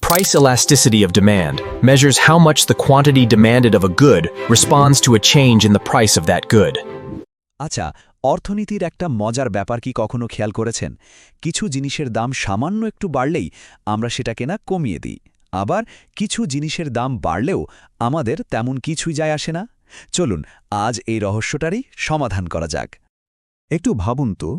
price elasticity of demand measures how much the quantity demanded of a good responds to a change in the price of that good. আচ্ছা, অর্থনীতির একটা মজার ব্যাপার কি কখনো খেয়াল করেছেন? কিছু জিনিসের দাম সামান্য একটু বাড়লেই আমরা সেটাকে না কমিয়ে দিই। আবার কিছু জিনিসের দাম বাড়লেও আমাদের তেমন কিছুই যায় আসে না। চলুন আজ এই রহস্যটারই সমাধান করা যাক। একটু ভাবুন তো,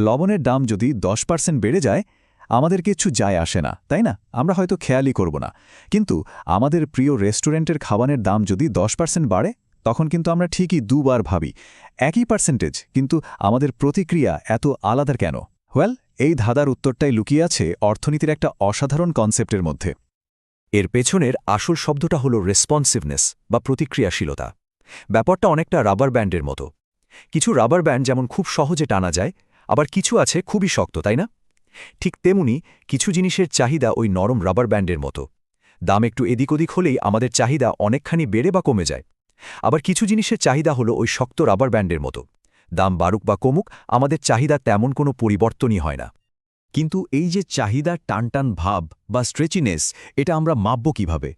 লবণের দাম যদি 10% বেড়ে যায়, আমাদের কিছু যায় আসে না, তাই না? আমরা হয়তো খেয়ালই করব না। কিন্তু আমাদের প্রিয় রেস্টুরেন্টের খাবারের দাম যদি 10% বাড়ে, তখন কিন্তু আমরা ঠিকই দুবার ভাবি। একই পার্সেন্টেজ, কিন্তু আমাদের প্রতিক্রিয়া এত আলাদা কেন? ওয়েল, এই ধাঁধার উত্তরটাই লুকিয়ে আছে অর্থনীতির একটা অসাধারণ কনসেপ্টের মধ্যে। এর পেছনের আসল শব্দটা হলো রেসপন্সিভনেস বা প্রতিক্রিয়াশীলতা। ব্যাপারটা অনেকটা রাবার ব্যান্ডের মতো। কিছু রাবার ব্যান্ড যেমন খুব সহজে টানা যায়, আবার কিছু আছে খুবই শক্ত, তাই না? ঠিক তেমনি কিছু জিনিসের চাহিদা ওই নরম রাবার ব্যান্ডের মতো। দাম একটু এদিক ওদিক হলেই আমাদের চাহিদা অনেকখানি বেড়ে বা কমে যায়। আবার কিছু জিনিসের চাহিদা হলো ওই শক্ত রাবার ব্যান্ডের মতো। দাম বাড়ুক বা কমুক, আমাদের চাহিদা তেমন কোনো পরিবর্তনই হয় না। কিন্তু এই যে চাহিদার টানটান ভাব বা স্ট্রেচিনেস, এটা আমরা মাপব কিভাবে?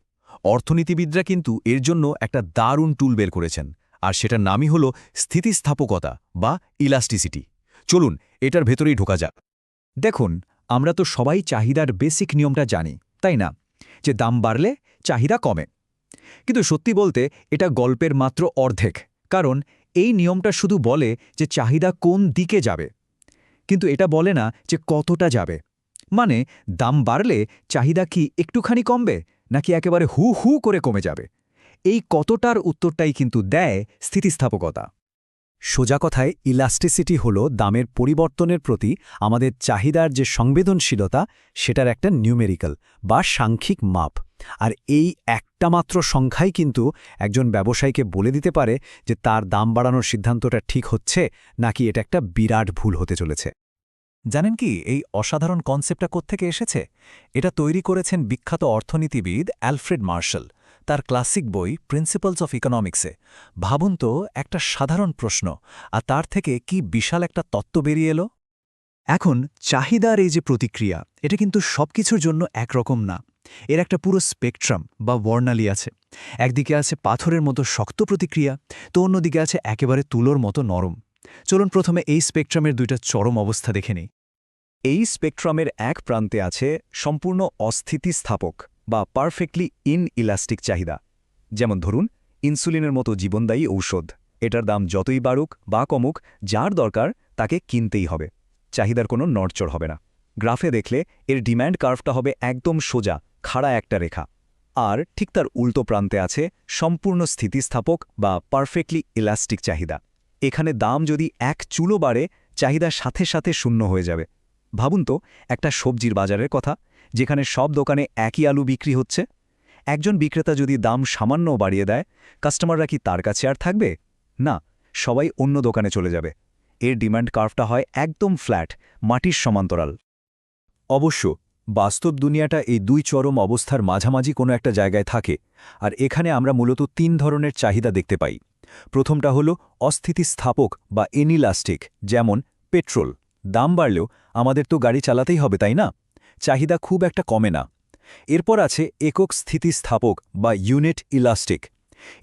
অর্থনীতিবিদরা কিন্তু এর জন্য একটা দারুণ টুল বের করেছেন, আর সেটার নামই হলো স্থিতিস্থাপকতা বা ইলাস্টিসিটি। চলুন এটার ভেতরেই ঢোকা যাক। দেখুন, আমরা তো সবাই চাহিদার বেসিক নিয়মটা জানি, তাই না? যে দাম বাড়লে চাহিদা কমে। কিন্তু সত্যি বলতে এটা গল্পের মাত্র অর্ধেক, কারণ এই নিয়মটা শুধু বলে যে চাহিদা কোন দিকে যাবে, কিন্তু এটা বলে না যে কতটা যাবে। মানে দাম বাড়লে চাহিদা কি একটুখানি কমবে, নাকি একেবারে হু হু করে কমে যাবে? এই কতটার উত্তরটাই কিন্তু দেয় স্থিতিস্থাপকতা। সোজা কথায় ইলাস্টিসিটি হল দামের পরিবর্তনের প্রতি আমাদের চাহিদার যে সংবেদনশীলতা, সেটার একটা নিউমেরিক্যাল বা সাংখ্যিক মাপ। আর এই একটা মাত্র সংখ্যাই কিন্তু একজন ব্যবসায়ীকে বলে দিতে পারে যে তার দাম বাড়ানোর সিদ্ধান্তটা ঠিক হচ্ছে নাকি এটা একটা বিরাট ভুল হতে চলেছে। জানেন কি এই অসাধারণ কনসেপ্টটা কোত্থেকে এসেছে? এটা তৈরি করেছেন বিখ্যাত অর্থনীতিবিদ অ্যালফ্রেড মার্শাল তার ক্লাসিক বই প্রিন্সিপালস অফ ইকোনমিক্সে। ভাবুন তো, একটা সাধারণ প্রশ্ন, আর তার থেকে কি বিশাল একটা তত্ত্ব বেরিয়ে এলো। এখন চাহিদার এই যে প্রতিক্রিয়া, এটা কিন্তু সবকিছুর জন্য একরকম না। এর একটা পুরো স্পেকট্রাম বা বর্ণালী আছে। একদিকে আছে পাথরের মতো শক্ত প্রতিক্রিয়া, তো অন্যদিকে আছে একেবারে তুলোর মতো নরম। চলুন প্রথমে এই স্পেকট্রামের দুইটা চরম অবস্থা দেখে নিই। এই স্পেকট্রামের এক প্রান্তে আছে সম্পূর্ণ অস্থিতিস্থাপক বা পারফেক্টলি ইনইলাস্টিক চাহিদা। যেমন ধরুন ইনসুলিনের মতো জীবনদায়ী ঔষধ। এটার দাম যতই বাড়ুক বা কমুক, যার দরকার তাকে কিনতেই হবে। চাহিদার কোনো নড়চড় হবে না। গ্রাফে দেখলে এর ডিম্যান্ড কার্ভটা হবে একদম সোজা, খাড়া একটা রেখা। আর ঠিক তার উল্টো প্রান্তে আছে সম্পূর্ণ স্থিতিস্থাপক বা পারফেক্টলি ইলাস্টিক চাহিদা। এখানে দাম যদি এক চুলো বাড়ে, চাহিদা সাথে সাথে শূন্য হয়ে যাবে। ভাবুন তো, একটা সবজির বাজারের কথা, যেখানে সব দোকানে একই আলু বিক্রি হচ্ছে। একজন বিক্রেতা যদি দাম সামান্য বাড়িয়ে দেয়, কাস্টমাররা কি তার কাছে আর থাকবে? না, সবাই অন্য দোকানে চলে যাবে। এর ডিমান্ড কার্ভটা হয় একদম ফ্ল্যাট, মাটির সমান্তরাল। অবশ্য বাস্তব দুনিয়াটা এই দুই চরম অবস্থার মাঝামাঝি কোনো একটা জায়গায় থাকে, আর এখানে আমরা মূলত তিন ধরনের চাহিদা দেখতে পাই। প্রথমটা হলো অস্থিতিস্থাপক বা ইনইলাস্টিক, যেমন পেট্রোল। দাম বাড়লেও আমাদের তো গাড়ি চালাতেই হবে, তাই না? চাহিদা খুব একটা কমে না। এরপর আছে একক স্থিতিস্থাপক বা ইউনিট ইলাস্টিক।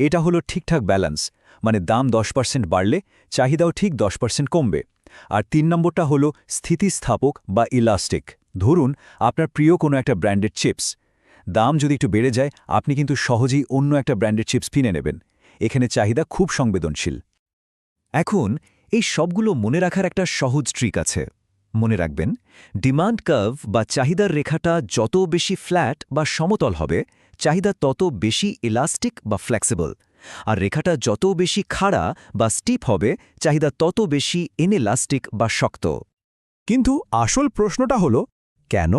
এটা হলো ঠিকঠাক ব্যালেন্স, মানে দাম 10% বাড়লে চাহিদাও ঠিক 10% কমবে। আর ৩ নম্বরটা হলো স্থিতিস্থাপক বা ইলাস্টিক। ধরুন আপনার প্রিয় কোনো একটা ব্র্যান্ডেড চিপস। দাম যদি একটু বেড়ে যায়, আপনি কিন্তু সহজেই অন্য একটা ব্র্যান্ডেড চিপস কিনে নেবেন। এখানে চাহিদা খুব সংবেদনশীল। এখন এই সবগুলো মনে রাখার একটা সহজ ট্রিক আছে। মনে রাখবেন, ডিমান্ড কার্ভ বা চাহিদার রেখাটা যত বেশি ফ্ল্যাট বা সমতল হবে, চাহিদা তত বেশি ইলাস্টিক বা ফ্লেক্সিবল। আর রেখাটা যত বেশি খাড়া বা স্টিপ হবে, চাহিদা তত বেশি ইনইলাস্টিক বা শক্ত। কিন্তু আসল প্রশ্নটা হলো কেন?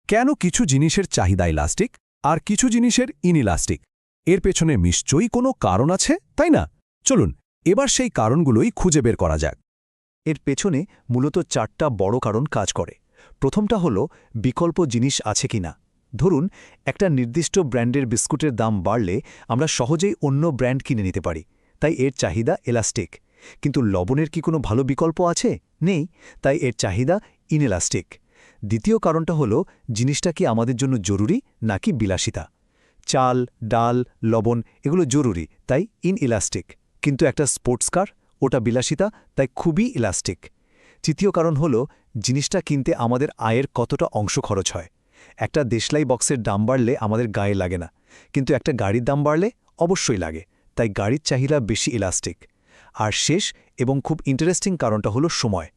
কেন কিছু জিনিসের চাহিদা ইলাস্টিক আর কিছু জিনিসের ইনইলাস্টিক? এর পেছনে নিশ্চয়ই কোনো কারণ আছে, তাই না? চলুন এবার সেই কারণগুলোই খুঁজে বের করা যাক। এর পেছনে মূলত 4টা বড় কারণ কাজ করে। প্রথমটা হলো বিকল্প জিনিস আছে কিনা। ধরুন একটা নির্দিষ্ট ব্র্যান্ডের বিস্কুটের দাম বাড়লে আমরা সহজেই অন্য ব্র্যান্ড কিনে নিতে পারি, তাই এর চাহিদা এলাস্টিক। কিন্তু লবণের কি কোনো ভালো বিকল্প আছে? নেই, তাই এর চাহিদা ইনএলাস্টিক। দ্বিতীয় কারণটা হলো জিনিসটা কি আমাদের জন্য জরুরি নাকি বিলাসিতা। চাল, ডাল, লবণ এগুলো জরুরি, তাই ইনইলাস্টিক, কিন্তু একটা স্পোর্টস কার ওটা বিলাসিতা, তাই খুবই ইলাস্টিক। তৃতীয় কারণ হলো জিনিসটা কিনতে আমাদের আয়ের কতটা অংশ খরচ হয়। একটা দেশলাই বক্সের দাম বাড়লে আমাদের গায়ে লাগে না, কিন্তু একটা গাড়ির দাম বাড়লে অবশ্যই লাগে, তাই গাড়ির চাহিদা বেশি ইলাস্টিক। আর শেষ এবং খুব ইন্টারেস্টিং কারণটা হলো সময়।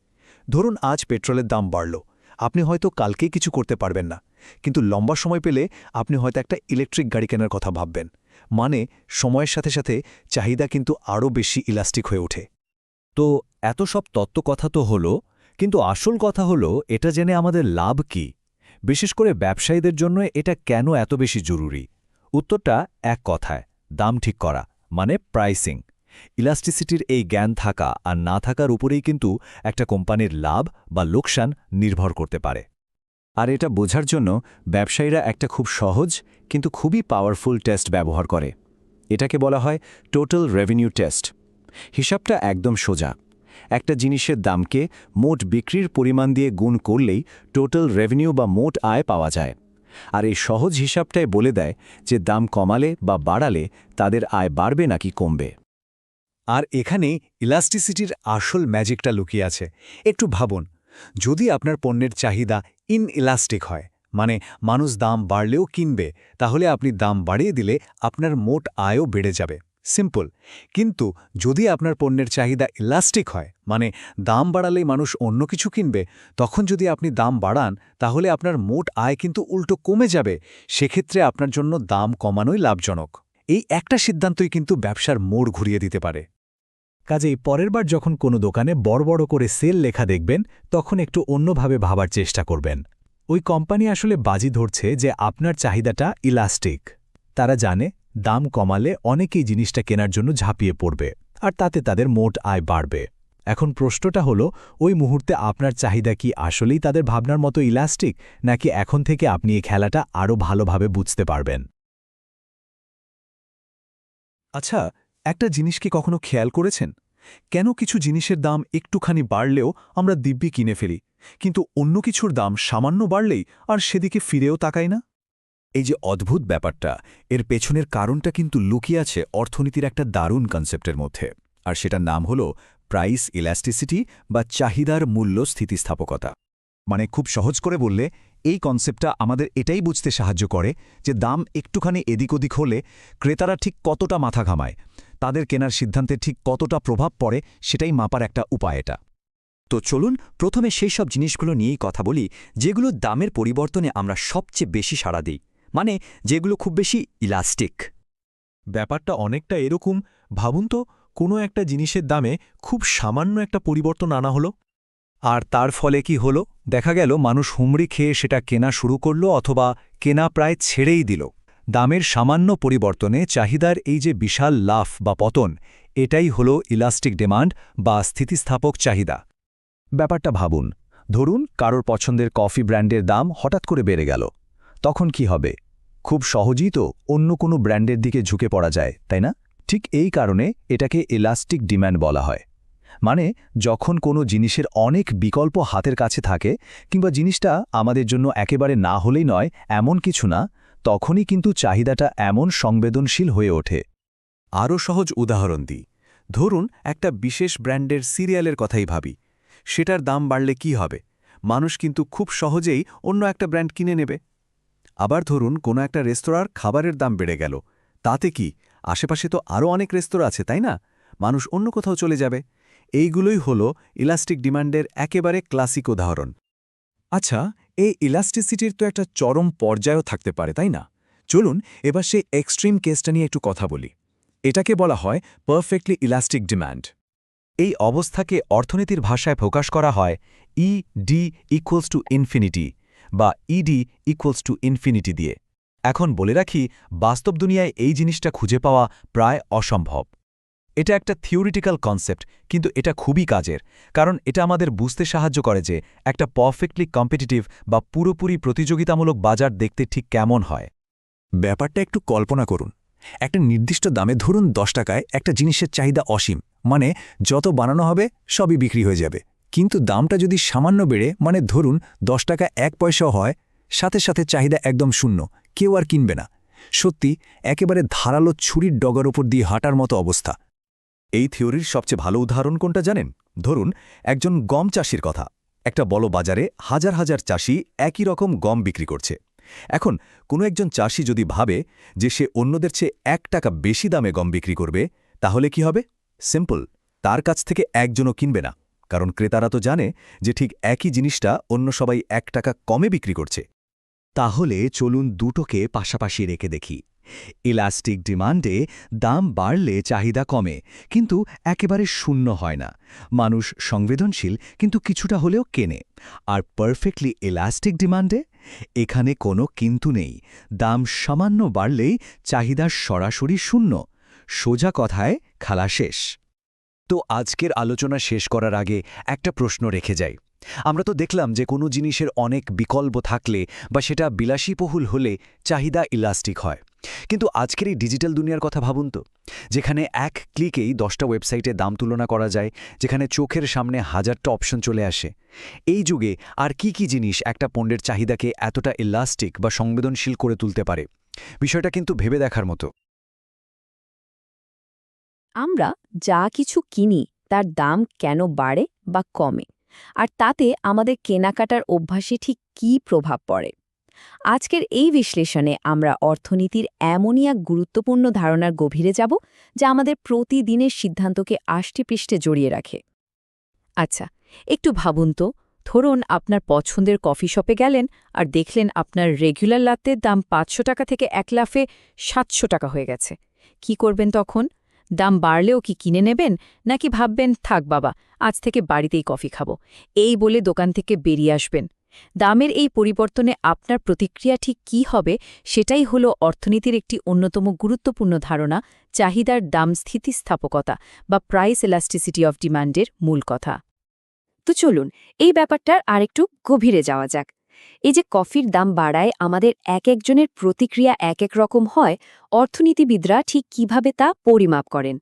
ধরুন আজ পেট্রোলের দাম বাড়ল, আপনি হয়তো কালকেই কিছু করতে পারবেন না, কিন্তু লম্বা সময় পেলে আপনি হয়তো একটা ইলেকট্রিক গাড়ি কেনার কথা ভাববেন। মানে সময়ের সাথে সাথে চাহিদা কিন্তু আরও বেশি ইলাস্টিক হয়ে ওঠে। তো এত সব তত্ত্ব কথা তো হলো, কিন্তু আসল কথা হলো এটা জেনে আমাদের লাভ কি? বিশেষ করে ব্যবসায়ীদের জন্য এটা কেন এত বেশি জরুরি? উত্তরটা এক কথায়, দাম ঠিক করা, মানে প্রাইসিং। ইলাস্টিসিটির এই জ্ঞান থাকা আর না থাকার উপরেই কিন্তু একটা কোম্পানির লাভ বা লোকসান নির্ভর করতে পারে। আর এটা বোঝার জন্য ব্যবসায়ীরা একটা খুব সহজ কিন্তু খুবই পাওয়ারফুল টেস্ট ব্যবহার করে। এটাকে বলা হয় টোটাল রেভিনিউ টেস্ট। হিসাবটা একদম সোজা। একটা জিনিসের দামকে মোট বিক্রির পরিমাণ দিয়ে গুণ করলেই টোটাল রেভিনিউ বা মোট আয় পাওয়া যায়। আর এই সহজ হিসাবটাই বলে দেয় যে দাম কমালে বা বাড়ালে তাদের আয় বাড়বে নাকি কমবে। আর এখানেই ইলাস্টিসিটির আসল ম্যাজিকটা লুকিয়ে আছে। একটু ভাবুন, যদি আপনার পণ্যের চাহিদা ইনইলাস্টিক হয়, মানে মানুষ দাম বাড়লেও কিনবে, তাহলে আপনি দাম বাড়িয়ে দিলে আপনার মোট আয়ও বেড়ে যাবে। সিম্পল। কিন্তু যদি আপনার পণ্যের চাহিদা ইলাস্টিক হয়, মানে দাম বাড়ালেই মানুষ অন্য কিছু কিনবে, তখন যদি আপনি দাম বাড়ান তাহলে আপনার মোট আয় কিন্তু উল্টো কমে যাবে। সেক্ষেত্রে আপনার জন্য দাম কমানোই লাভজনক। এই একটা সিদ্ধান্তই কিন্তু ব্যবসার মোড় ঘুরিয়ে দিতে পারে। কাজেই পরের বার যখন কোনো দোকানে বড় বড় করে সেল লেখা দেখবেন, তখন একটু অন্যভাবে ভাবার চেষ্টা করবেন। ওই কোম্পানি আসলে বাজি ধরছে যে আপনার চাহিদাটা ইলাস্টিক। তারা জানে দাম কমালে অনেকেই জিনিসটা কেনার জন্য ঝাঁপিয়ে পড়বে, আর তাতে তাদের মোট আয় বাড়বে। এখন প্রশ্নটা হলো, ওই মুহূর্তে আপনার চাহিদা কি আসলেই তাদের ভাবনার মতো ইলাস্টিক, নাকি এখন থেকে আপনি এই খেলাটা আরও ভালোভাবে বুঝতে পারবেন? আচ্ছা, একটা জিনিস কি কখনো খেয়াল করেছেন? কেন কিছু জিনিসের দাম একটুখানি বাড়লেও আমরা দিব্যি কিনে ফেলি, কিন্তু অন্য কিছুর দাম সামান্য বাড়লেই আর সেদিকে ফিরেও তাকাই না? এই যে অদ্ভুত ব্যাপারটা, এর পেছনের কারণটা কিন্তু লুকিয়ে আছে অর্থনীতির একটা দারুণ কনসেপ্টের মধ্যে, আর সেটার নাম হল প্রাইস ইলাস্টিসিটি বা চাহিদার মূল্য স্থিতিস্থাপকতা। মানে খুব সহজ করে বললে, এই কনসেপ্টটা আমাদের এটাই বুঝতে সাহায্য করে যে দাম একটুখানি এদিক ওদিক হলে ক্রেতারা ঠিক কতটা মাথা ঘামায়, তাদের কেনার সিদ্ধান্তে ঠিক কতটা প্রভাব পড়ে, সেটাই মাপার একটা উপায় এটা। তো চলুন প্রথমে সেই সব জিনিসগুলো নিয়েই কথা বলি যেগুলো দামের পরিবর্তনে আমরা সবচেয়ে বেশি সাড়া দিই, মানে যেগুলো খুব বেশি ইলাস্টিক। ব্যাপারটা অনেকটা এরকম, ভাবুন তো, কোনো একটা জিনিসের দামে খুব সামান্য একটা পরিবর্তন আনা হলো, আর তার ফলে কি হলো? দেখা গেল মানুষ হুমড়ি খেয়ে সেটা কেনা শুরু করল, অথবা কেনা প্রায় ছেড়েই দিল। দামের সামান্য পরিবর্তনে চাহিদার এই যে বিশাল লাফ বা পতন, এটাই হলো ইলাস্টিক ডিমান্ড বা স্থিতিস্থাপক চাহিদা। ব্যাপারটা ভাবুন, ধরুন কারোর পছন্দের কফি ব্র্যান্ডের দাম হঠাৎ করে বেড়ে গেল, তখন কি হবে? খুব সহজেই তো অন্য কোনো ব্র্যান্ডের দিকে ঝুঁকে পড়া যায়, তাই না? ঠিক এই কারণে এটাকে ইলাস্টিক ডিমান্ড বলা হয়। মানে যখন কোনো জিনিসের অনেক বিকল্প হাতের কাছে থাকে, কিংবা জিনিসটা আমাদের জন্য একেবারে না হলেই নয় এমন কিছু না, তখনই কিন্তু চাহিদাটা এমন সংবেদনশীল হয়ে ওঠে। আরও সহজ উদাহরণ দিই, ধরুন একটা বিশেষ ব্র্যান্ডের সিরিয়ালের কথাই ভাবি। সেটার দাম বাড়লে কি হবে? মানুষ কিন্তু খুব সহজেই অন্য একটা ব্র্যান্ড কিনে নেবে। আবার ধরুন কোনো একটা রেস্তোরাঁর খাবারের দাম বেড়ে গেল, তাতে কি আশেপাশে তো আরও অনেক রেস্তোরাঁ আছে, তাই না? মানুষ অন্য কোথাও চলে যাবে। এইগুলোই হলো ইলাস্টিক ডিমান্ডের একেবারে ক্লাসিক উদাহরণ। আচ্ছা, এই ইলাস্টিসিটির তো একটা চরম পর্যায়ও থাকতে পারে, তাই না? চলুন এবার সেই এক্সট্রিম কেসটা নিয়ে একটু কথা বলি। এটাকে বলা হয় পারফেক্টলি ইলাস্টিক ডিমান্ড। এই অবস্থাকে অর্থনীতির ভাষায় প্রকাশ করা হয় ইডি ইকুয়ালস টু ইনফিনিটি বা ইডি ইকুয়ালস টু ইনফিনিটি দিয়ে। এখন বলে রাখি, বাস্তব দুনিয়ায় এই জিনিসটা খুঁজে পাওয়া প্রায় অসম্ভব। এটা একটা থিওরিটিক্যাল কনসেপ্ট, কিন্তু এটা খুবই কাজের, কারণ এটা আমাদের বুঝতে সাহায্য করে যে একটা পারফেক্টলি কম্পিটিটিভ বা পুরোপুরি প্রতিযোগিতামূলক বাজার দেখতে ঠিক কেমন হয়। ব্যাপারটা একটু কল্পনা করুন, একটা নির্দিষ্ট দামে ধরুন 10 টাকায় একটা জিনিসের চাহিদা অসীম, মানে যত বানানো হবে সবই বিক্রি হয়ে যাবে। কিন্তু দামটা যদি সামান্য বেড়ে মানে ধরুন 10 টাকা 1 পয়সাও হয়, সাথে সাথে চাহিদা একদম শূন্য, কেউ আর কিনবে না। সত্যি একেবারে ধারালো ছুরির ডগার ওপর দিয়ে হাঁটার মতো অবস্থা। এই থিওরির সবচেয়ে ভালো উদাহরণ কোনটা জানেন? ধরুন একজন গম চাষির কথা। একটা বড় বাজারে হাজার হাজার চাষি একই রকম গম বিক্রি করছে। এখন কোনো একজন চাষি যদি ভাবে যে সে অন্যদের চেয়ে 1 টাকা বেশি দামে গম বিক্রি করবে, তাহলে কি হবে? সিম্পল, তার কাছ থেকে একজনও কিনবে না, কারণ ক্রেতারা তো জানে যে ঠিক একই জিনিসটা অন্য সবাই 1 টাকা কমে বিক্রি করছে। তাহলে চলুন দুটোকে পাশাপাশি রেখে দেখি। ইলাস্টিক ডিমান্ডে দাম বাড়লে চাহিদা কমে, কিন্তু একেবারে শূন্য হয় না। মানুষ সংবেদনশীল, কিন্তু কিছুটা হলেও কেনে। আর পারফেক্টলি ইলাস্টিক ডিমান্ডে এখানে কোনো কিন্তু নেই। দাম সামান্য বাড়লেই চাহিদা সরাসরি শূন্য। সোজা কথায় খেলা শেষ। তো আজকের আলোচনা শেষ করার আগে একটা প্রশ্ন রেখে যাই। আমরা তো দেখলাম যে কোনো জিনিসের অনেক বিকল্প থাকলে বা সেটা বিলাসীবহুল হলে চাহিদা ইলাস্টিক হয়। কিন্তু আজকের এই ডিজিটাল দুনিয়ার কথা ভাবুন তো, যেখানে এক ক্লিকেই 10টা ওয়েবসাইটে দাম তুলনা করা যায়, যেখানে চোখের সামনে হাজারটা অপশন চলে আসে। এই যুগে আর কি জিনিস একটা পণ্যের চাহিদাকে এতটা ইলাস্টিক বা সংবেদনশীল করে তুলতে পারে? বিষয়টা কিন্তু ভেবে দেখার মতো। আমরা যা কিছু কিনি তার দাম কেন বাড়ে বা কমে, আর তাতে আমাদের কেনাকাটার অভ্যাসে ঠিক কী প্রভাব পড়ে। আজকের এই বিশ্লেষণে আমরা অর্থনীতির এমনই এক গুরুত্বপূর্ণ ধারণার গভীরে যাব, যা আমাদের প্রতিদিনের সিদ্ধান্তকে আষ্টেপৃষ্ঠে জড়িয়ে রাখে। আচ্ছা, একটু ভাবুন তো, ধরুন আপনার পছন্দের কফি শপে গেলেন আর দেখলেন আপনার রেগুলার লাত্তের দাম 500 টাকা থেকে 1 লাফে 700 টাকা হয়ে গেছে। কি করবেন তখন? দাম বাড়লেও কি কিনে নেবেন, নাকি ভাববেন থাক বাবা, আজ থেকে বাড়িতেই কফি খাবো, এই বলে দোকান থেকে বেরিয়ে আসবেন? দামের এই পরিবর্তনে আপনার প্রতিক্রিয়া ঠিক কী হবে, সেটাই হলো অর্থনীতির একটি অন্যতম গুরুত্বপূর্ণ ধারণা, চাহিদার দাম স্থিতিস্থাপকতা বা প্রাইস এলাস্টিসিটি অফ ডিমান্ডের মূল কথা। তো চলুন এই ব্যাপারটার আরেকটু গভীরে যাওয়া যাক। এই যে কফির দাম বাড়ায় আমাদের এক একজনের প্রতিক্রিয়া এক এক রকম হয়, অর্থনীতিবিদরা ঠিক কিভাবে তা পরিমাপ করেন?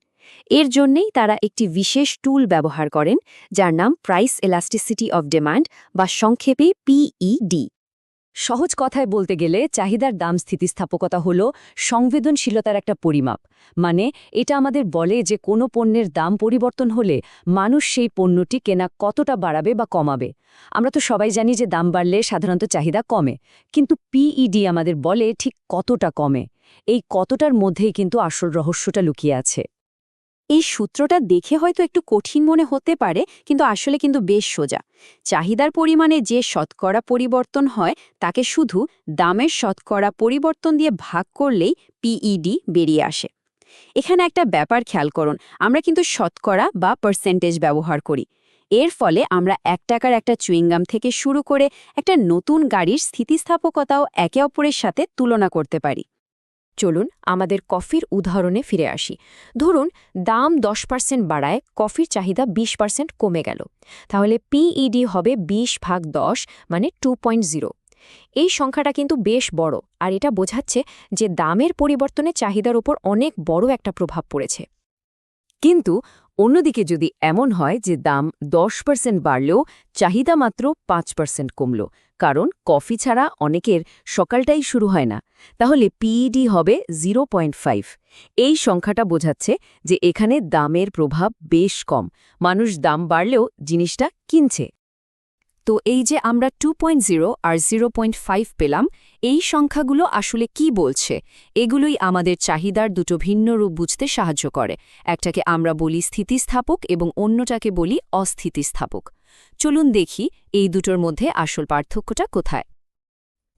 এর জন্যেই তারা একটি বিশেষ টুল ব্যবহার করেন, যার নাম প্রাইস এলাস্টিসিটি অফ ডিমান্ড বা সংক্ষেপে পিইডি। সহজ কথায় বলতে গেলে চাহিদার দাম স্থিতিস্থাপকতা হল সংবেদনশীলতার একটা পরিমাপ। মানে এটা আমাদের বলে যে কোনো পণ্যের দাম পরিবর্তন হলে মানুষ সেই পণ্যটি কেনা কতটা বাড়াবে বা কমাবে। আমরা তো সবাই জানি যে দাম বাড়লে সাধারণত চাহিদা কমে, কিন্তু পিইডি আমাদের বলে ঠিক কতটা কমে। এই কতটার মধ্যেই কিন্তু আসল রহস্যটা লুকিয়ে আছে। এই সূত্রটা দেখে হয়তো একটু কঠিন মনে হতে পারে, কিন্তু আসলে কিন্তু বেশ সোজা। চাহিদার পরিমাণে যে শতকরা পরিবর্তন হয় তাকে শুধু দামের শতকরা পরিবর্তন দিয়ে ভাগ করলেই পিইডি বেরিয়ে আসে। এখানে একটা ব্যাপার খেয়াল করুন, আমরা কিন্তু শতকরা বা পার্সেন্টেজ ব্যবহার করি। এর ফলে আমরা 1 টাকার একটা চুইংগাম থেকে শুরু করে একটা নতুন গাড়ির স্থিতিস্থাপকতাও একে অপরের সাথে তুলনা করতে পারি। চলুন আমাদের কফির উদাহরণে ফিরে আসি। ধরুন দাম 10% বাড়ায় কফির চাহিদা 20% কমে গেল। তাহলে পিইডি হবে 20/10 মানে 2.0। এই সংখ্যাটা কিন্তু বেশ বড়, আর এটা বোঝাচ্ছে যে দামের পরিবর্তনে চাহিদার উপর অনেক বড় একটা প্রভাব পড়েছে। কিন্তু অন্যদিকে যদি এমন হয় যে দাম 10% বাড়লেও চাহিদা মাত্র 5% কমল, কারণ কফি ছাড়া অনেকের সকালটাই শুরু হয় না, তাহলে পিইডি হবে 0.5। এই সংখ্যাটা বোঝাচ্ছে যে এখানে দামের প্রভাব বেশ কম, মানুষ দাম বাড়লেও জিনিসটা কিনছে। তো এই যে আমরা 2.0 আর 0.5 পেলাম, এই সংখ্যাগুলো আসলে কি বলছে? এগুলোই আমাদের চাহিদার দুটো ভিন্ন রূপ বুঝতে সাহায্য করে। একটাকে আমরা বলি স্থিতিস্থাপক এবং অন্যটাকে বলি অস্থিতিস্থাপক। চলুন দেখি এই দুটোর মধ্যে আসল পার্থক্যটা কোথায়।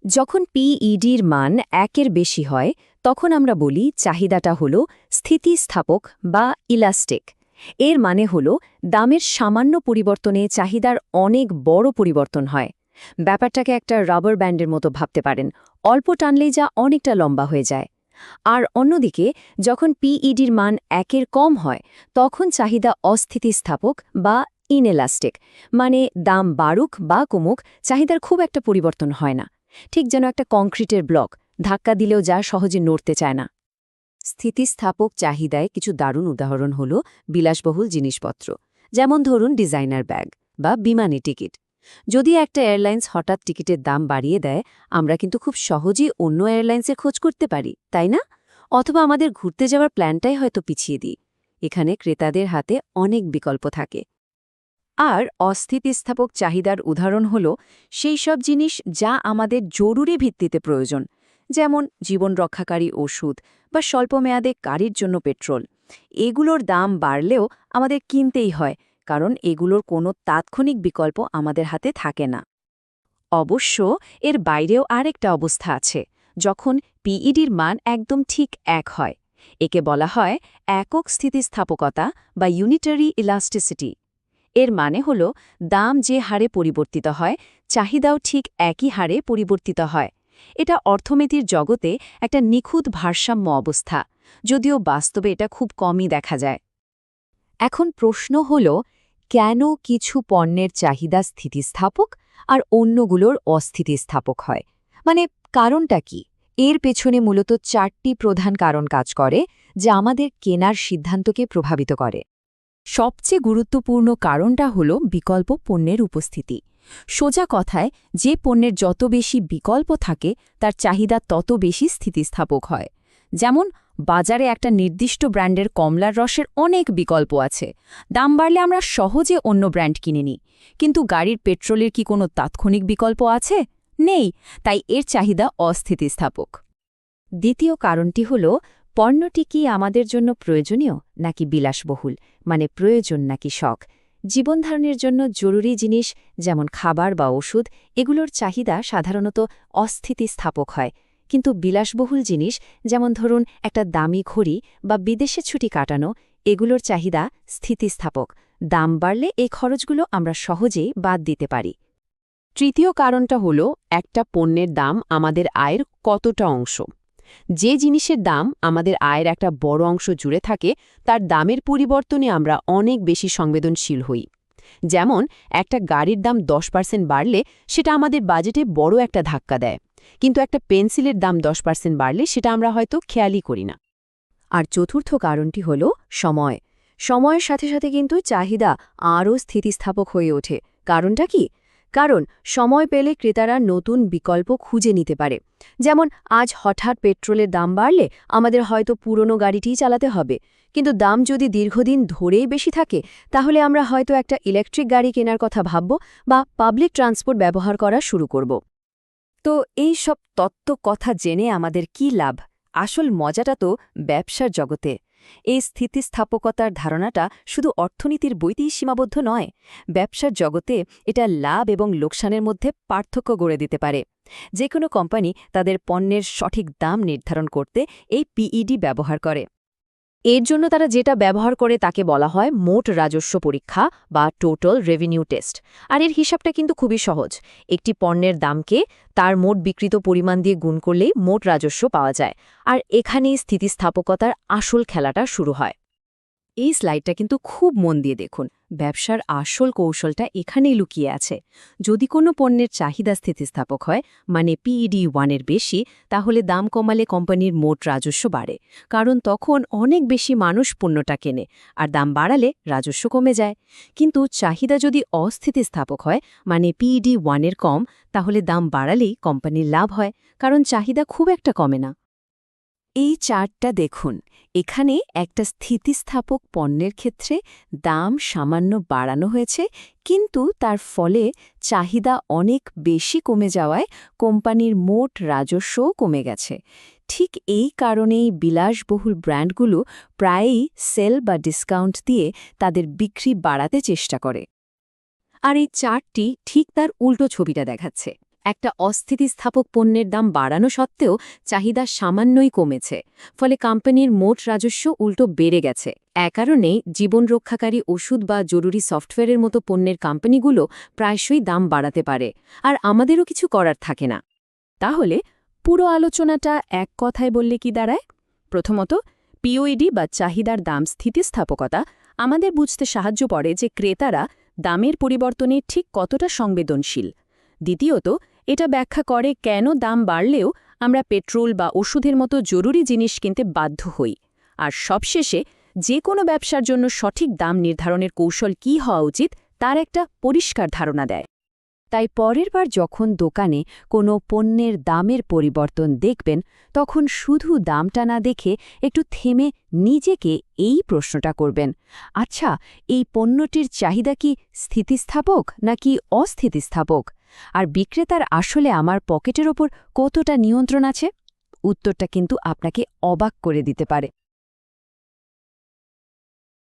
যখন পিইডির মান 1-এর বেশি হয়, তখন আমরা বলি চাহিদাটা হল স্থিতিস্থাপক বা ইলাস্টিক। এর মানে হল দামের সামান্য পরিবর্তনে চাহিদার অনেক বড় পরিবর্তন হয়। ব্যাপারটাকে একটা রাবার ব্যান্ডের মতো ভাবতে পারেন, অল্প টানলেই যা অনেকটা লম্বা হয়ে যায়। আর অন্যদিকে যখন পিইডির মান 1-এর কম হয়, তখন চাহিদা অস্থিতিস্থাপক বা ইনএলাস্টিক, মানে দাম বাড়ুক বা কমুক চাহিদার খুব একটা পরিবর্তন হয় না, ঠিক যেন একটা কংক্রিটের ব্লক, ধাক্কা দিলেও যা সহজে নড়তে চায় না। স্থিতিস্থাপক চাহিদায় কিছু দারুণ উদাহরণ হল বিলাসবহুল জিনিসপত্র, যেমন ধরুন ডিজাইনার ব্যাগ। বা বিমানে টিকিট। যদি একটা এয়ারলাইন্স হঠাৎ টিকিটের দাম বাড়িয়ে দেয়, আমরা কিন্তু খুব সহজেই অন্য এয়ারলাইন্সের খোঁজ করতে পারি, তাই না? অথবা আমাদের ঘুরতে যাওয়ার প্ল্যানটাই হয়তো পিছিয়ে দিই। এখানে ক্রেতাদের হাতে অনেক বিকল্প থাকে। আর অস্থিতিস্থাপক চাহিদার উদাহরণ হল সেই সব জিনিস যা আমাদের জরুরি ভিত্তিতে প্রয়োজন, যেমন জীবন রক্ষাকারী ওষুধ বা স্বল্পমেয়াদে গাড়ির জন্য পেট্রোল। এগুলোর দাম বাড়লেও আমাদের কিনতেই হয়, কারণ এগুলোর কোনো তাৎক্ষণিক বিকল্প আমাদের হাতে থাকে না। অবশ্য এর বাইরেও আরেকটা অবস্থা আছে, যখন পিইডির মান একদম ঠিক এক হয়। একে বলা হয় একক স্থিতিস্থাপকতা বা ইউনিটারি ইলাস্টিসিটি। এর মানে হল দাম যে হারে পরিবর্তিত হয়, চাহিদাও ঠিক একই হারে পরিবর্তিত হয়। এটা অর্থনীতির জগতে একটা নিখুঁত ভারসাম্য অবস্থা, যদিও বাস্তবে এটা খুব কমই দেখা যায়। এখন প্রশ্ন হল, কেন কিছু পণ্যের চাহিদা স্থিতিস্থাপক আর অন্যগুলোর অস্থিতিস্থাপক হয়? মানে কারণটা কি? এর পেছনে মূলত 4টি প্রধান কারণ কাজ করে, যা আমাদের কেনার সিদ্ধান্তকে প্রভাবিত করে। সবচেয়ে গুরুত্বপূর্ণ কারণটা হল বিকল্প পণ্যের উপস্থিতি। সোজা কথায়, যে পণ্যের যত বেশি বিকল্প থাকে তার চাহিদা তত বেশি স্থিতিস্থাপক হয়। যেমন বাজারে একটা নির্দিষ্ট ব্র্যান্ডের কমলার রসের অনেক বিকল্প আছে, দাম বাড়লে আমরা সহজে অন্য ব্র্যান্ড কিনে নিই। কিন্তু গাড়ির পেট্রোলের কি কোনো তাৎক্ষণিক বিকল্প আছে? নেই, তাই এর চাহিদা অস্থিতিস্থাপক। দ্বিতীয় কারণটি হল, পণ্যটি কি আমাদের জন্য প্রয়োজনীয় নাকি বিলাসবহুল, মানে প্রয়োজন নাকি শখ। জীবনধারণের জন্য জরুরি জিনিস যেমন খাবার বা ওষুধ, এগুলোর চাহিদা সাধারণত অস্থিতিস্থাপক হয়। কিন্তু বিলাসবহুল জিনিস যেমন ধরুন একটা দামি ঘড়ি বা বিদেশে ছুটি কাটানো, এগুলোর চাহিদা স্থিতিস্থাপক। দাম বাড়লে এই খরচগুলো আমরা সহজেই বাদ দিতে পারি। তৃতীয় কারণটা হল, একটা পণ্যের দাম আমাদের আয়ের কতটা অংশ। যে জিনিসের দাম আমাদের আয়ের একটা বড় অংশ জুড়ে থাকে, তার দামের পরিবর্তনে আমরা অনেক বেশি সংবেদনশীল হই। যেমন একটা গাড়ির দাম 10% বাড়লে সেটা আমাদের বাজেটে বড় একটা ধাক্কা দেয়, কিন্তু একটা পেন্সিলের দাম 10% বাড়লে সেটা আমরা হয়তো খেয়ালই করি না। আর চতুর্থ কারণটি হল সময়। সময়ের সাথে সাথে কিন্তু চাহিদা আরও স্থিতিস্থাপক হয়ে ওঠে। কারণটা কি? কারণ সময় পেলে ক্রেতারা নতুন বিকল্প খুঁজে নিতে পারে। যেমন আজ হঠাৎ পেট্রোলের দাম বাড়লে আমাদের হয়তো পুরনো গাড়িটিই চালাতে হবে, কিন্তু দাম যদি দীর্ঘদিন ধরেই বেশি থাকে, তাহলে আমরা হয়তো একটা ইলেকট্রিক গাড়ি কেনার কথা ভাবব বা পাবলিক ট্রান্সপোর্ট ব্যবহার করা শুরু করব। তো এই সব তত্ত্ব কথা জেনে আমাদের কি লাভ? আসল মজাটা তো ব্যবসার জগতে। এই স্থিতিস্থাপকতার ধারণাটা শুধু অর্থনীতির বইতেই সীমাবদ্ধ নয়। ব্যবসার জগতে এটা লাভ এবং লোকসানের মধ্যে পার্থক্য গড়ে দিতে পারে। যে কোনো কোম্পানি তাদের পণ্যের সঠিক দাম নির্ধারণ করতে এই পিইডি ব্যবহার করে। এর জন্য তারা যেটা ব্যবহার করে তাকে বলা হয় মোট রাজস্ব পরীক্ষা বা টোটাল রেভিনিউ টেস্ট। আর এর হিসাবটা কিন্তু খুবই সহজ। একটি পণ্যের দামকে তার মোট বিক্রিত পরিমাণ দিয়ে গুণ করলেই মোট রাজস্ব পাওয়া যায়। আর এখানেই স্থিতিস্থাপকতার আসল খেলাটা শুরু হয়। এই স্লাইডটা কিন্তু খুব মন দিয়ে দেখুন। ব্যবসার আসল কৌশলটা এখানেই লুকিয়ে আছে। যদি কোনো পণ্যের চাহিদা স্থিতিস্থাপক হয়, মানে পিইডি 1-এর বেশি, তাহলে দাম কমালে কোম্পানির মোট রাজস্ব বাড়ে, কারণ তখন অনেক বেশি মানুষ পণ্যটা কেনে, আর দাম বাড়ালে রাজস্ব কমে যায়। কিন্তু চাহিদা যদি অস্থিতিস্থাপক হয়, মানে পিইডি 1-এর কম, তাহলে দাম বাড়ালেই কোম্পানির লাভ হয়, কারণ চাহিদা খুব একটা কমে না। এই চার্টটা দেখুন। এখানে একটা স্থিতিস্থাপক পণ্যের ক্ষেত্রে দাম সামান্য বাড়ানো হয়েছে, কিন্তু তার ফলে চাহিদা অনেক বেশি কমে যাওয়ায় কোম্পানির মোট রাজস্বও কমে গেছে। ঠিক এই কারণেই বিলাসবহুল ব্র্যান্ডগুলো প্রায়ই সেল বা ডিসকাউন্ট দিয়ে তাদের বিক্রি বাড়াতে চেষ্টা করে। আর এই চার্টটি ঠিক তার উল্টো ছবিটা দেখাচ্ছে। একটা অস্থিতিস্থাপক পণ্যের দাম বাড়ানো সত্ত্বেও চাহিদা সামান্যই কমেছে, ফলে কোম্পানির মোট রাজস্ব উল্টো বেড়ে গেছে। এ কারণেই জীবন রক্ষাকারী ওষুধ বা জরুরি সফটওয়্যারের মতো পণ্যের কোম্পানিগুলো প্রায়শই দাম বাড়াতে পারে, আর আমাদেরও কিছু করার থাকে না। তাহলে পুরো আলোচনাটা এক কথায় বললে কি দাঁড়ায়? প্রথমত, পিওইডি বা চাহিদার দাম স্থিতিস্থাপকতা আমাদের বুঝতে সাহায্য করে যে ক্রেতারা দামের পরিবর্তনে ঠিক কতটা সংবেদনশীল। দ্বিতীয়ত, এটা ব্যাখ্যা করে কেন দাম বাড়লেও আমরা পেট্রোল বা ওষুধের মতো জরুরি জিনিস কিনতে বাধ্য হই। আর সবশেষে, যে কোনো ব্যবসার জন্য সঠিক দাম নির্ধারণের কৌশল কী হওয়া উচিত তার একটা পরিষ্কার ধারণা দেয়। তাই পরের বার যখন দোকানে কোনো পণ্যের দামের পরিবর্তন দেখবেন, তখন শুধু দামটা না দেখে একটু থেমে নিজেকে এই প্রশ্নটা করবেন, আচ্ছা, এই পণ্যটির চাহিদা কি স্থিতিস্থাপক নাকি অস্থিতিস্থাপক? আর বিক্রেতার আসলে আমার পকেটের ওপর কতটা নিয়ন্ত্রণ আছে? উত্তরটা কিন্তু আপনাকে অবাক করে দিতে পারে।